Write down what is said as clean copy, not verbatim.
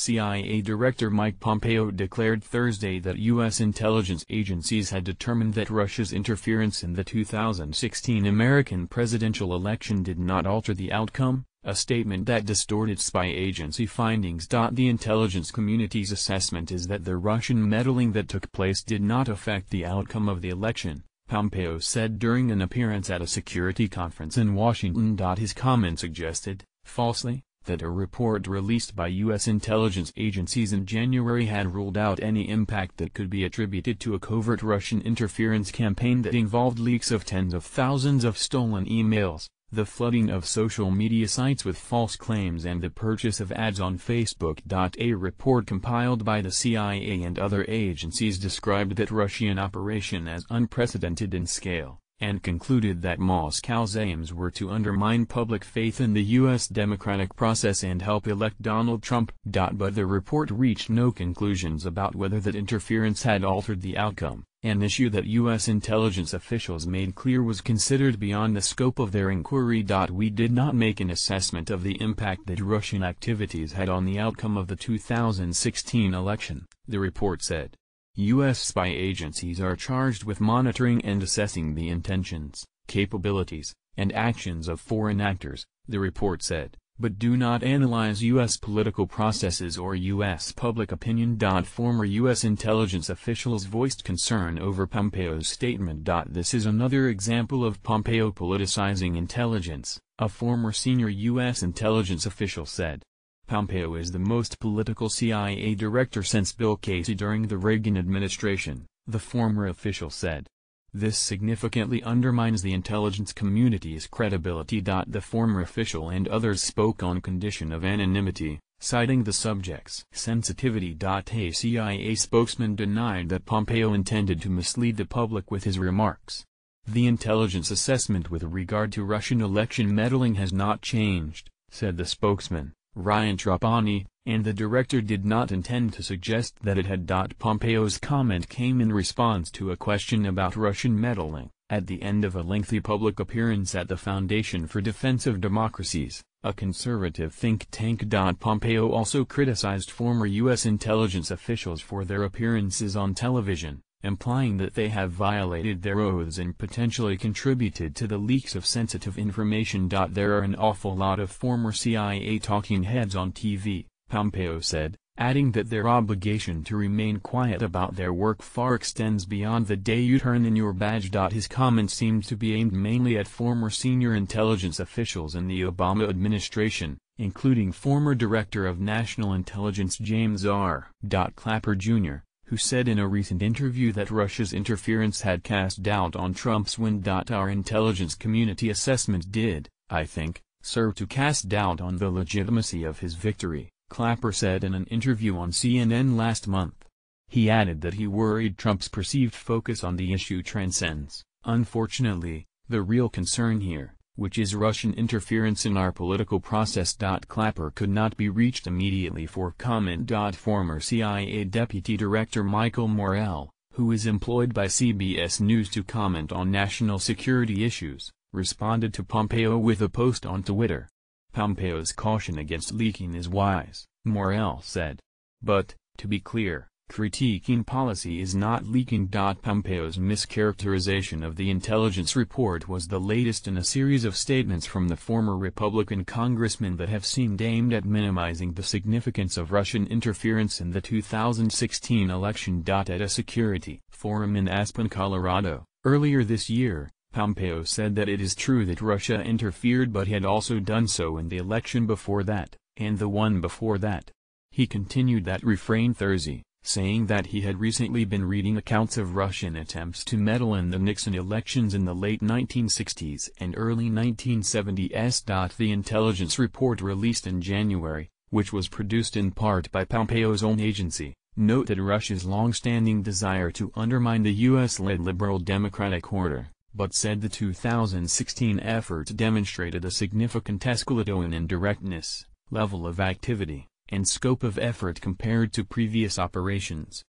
CIA Director Mike Pompeo declared Thursday that U.S. intelligence agencies had determined that Russia's interference in the 2016 American presidential election did not alter the outcome, a statement that distorted spy agency findings. The intelligence community's assessment is that the Russian meddling that took place did not affect the outcome of the election, Pompeo said during an appearance at a security conference in Washington. His comment suggested, falsely, that a report released by U.S. intelligence agencies in January had ruled out any impact that could be attributed to a covert Russian interference campaign that involved leaks of tens of thousands of stolen emails, the flooding of social media sites with false claims, and the purchase of ads on Facebook. A report compiled by the CIA and other agencies described that Russian operation as unprecedented in scale, and concluded that Moscow's aims were to undermine public faith in the U.S. democratic process and help elect Donald Trump. But the report reached no conclusions about whether that interference had altered the outcome, an issue that U.S. intelligence officials made clear was considered beyond the scope of their inquiry. We did not make an assessment of the impact that Russian activities had on the outcome of the 2016 election, the report said. U.S. spy agencies are charged with monitoring and assessing the intentions, capabilities, and actions of foreign actors, the report said, but do not analyze U.S. political processes or U.S. public opinion. Former U.S. intelligence officials voiced concern over Pompeo's statement. This is another example of Pompeo politicizing intelligence, a former senior U.S. intelligence official said. Pompeo is the most political CIA director since Bill Casey during the Reagan administration, the former official said. This significantly undermines the intelligence community's credibility. The former official and others spoke on condition of anonymity, citing the subject's sensitivity. A CIA spokesman denied that Pompeo intended to mislead the public with his remarks. The intelligence assessment with regard to Russian election meddling has not changed, said the spokesman, Ryan Trapani, and the director did not intend to suggest that it had. Pompeo's comment came in response to a question about Russian meddling, at the end of a lengthy public appearance at the Foundation for Defense of Democracies, a conservative think tank. Pompeo also criticized former U.S. intelligence officials for their appearances on television, implying that they have violated their oaths and potentially contributed to the leaks of sensitive information. There are an awful lot of former CIA talking heads on TV, Pompeo said, adding that their obligation to remain quiet about their work far extends beyond the day you turn in your badge. His comments seemed to be aimed mainly at former senior intelligence officials in the Obama administration, including former Director of National Intelligence James R. Clapper Jr., who said in a recent interview that Russia's interference had cast doubt on Trump's win. Our intelligence community assessment did, I think, serve to cast doubt on the legitimacy of his victory, Clapper said in an interview on CNN last month. He added that he worried Trump's perceived focus on the issue transcends, unfortunately, the real concern here, which is Russian interference in our political process. Clapper could not be reached immediately for comment. Former CIA Deputy Director Michael Morell, who is employed by CBS News to comment on national security issues, responded to Pompeo with a post on Twitter. Pompeo's caution against leaking is wise, Morell said. But, to be clear, critiquing policy is not leaking. Pompeo's mischaracterization of the intelligence report was the latest in a series of statements from the former Republican congressman that have seemed aimed at minimizing the significance of Russian interference in the 2016 election. At a security forum in Aspen, Colorado, earlier this year, Pompeo said that it is true that Russia interfered but had also done so in the election before that, and the one before that. He continued that refrain Thursday, saying that he had recently been reading accounts of Russian attempts to meddle in the Nixon elections in the late 1960s and early 1970s. The intelligence report released in January, which was produced in part by Pompeo's own agency, noted Russia's long-standing desire to undermine the U.S.-led liberal democratic order, but said the 2016 effort demonstrated a significant escalation in directness, level of activity, and scope of effort compared to previous operations.